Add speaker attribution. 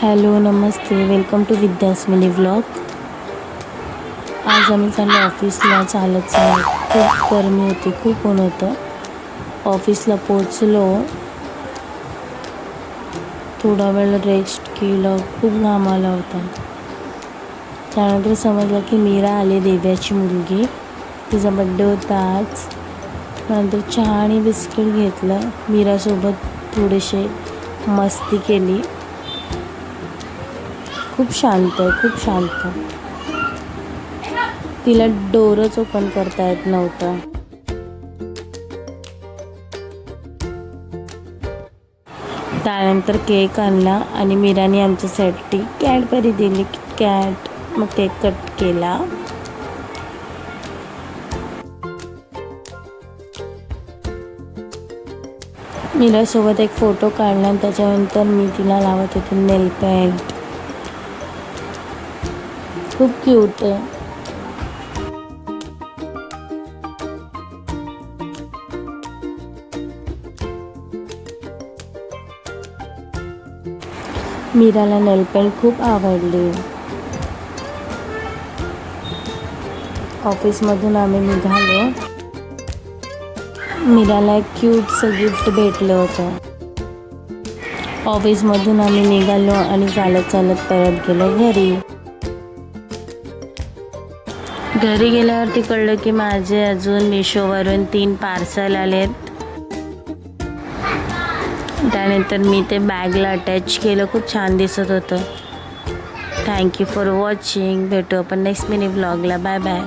Speaker 1: Hello नमस्ते, welcome to Vidya's mini vlog. आज आम्ही चाललो ऑफिसला चालत. खूप गरमी होती, खूप ऊन होतं. ऑफिसला पोचलो, थोडा वेळ रेस्ट केलं, खूप घाम आला होता. त्यानंतर समजलं की मीरा आली, देव्याची मुलगी, तिचा बड्डे होता आज. नंतर चहा आणि बिस्किट घेतलं, मीरासोबत थोडेसे मस्ती केली. खूप शांत आहे, खूप शांत. तिला डोरच ओपन करता येत नव्हतं. त्यानंतर केक आणला आणि मीराने आमच्यासाठी कॅडबरी दिली, कॅट. मग केक कट केला. मीरासोबत एक फोटो काढला आणि त्याच्यानंतर मी तिला लावत होते नेल पेंट. खूप क्यूट आहे. मीराला नेल पेंट खूप आवडली. ऑफिसमधून आम्ही निघालो. मीराला एक क्यूटचं गिफ्ट भेटलं होतं. ऑफिसमधून आम्ही निघालो आणि चालत चालत परत गेलो घरी. घरी गेल्यावरती कळलं की माझे अजून मिशोवरून 3 पार्सल आलेत. त्यानंतर मी ते बॅगला अटॅच केलं, खूप छान दिसत होतं. Thank you for watching. भेटू आपण नेक्स्ट मिनी व्लॉगला. Bye bye.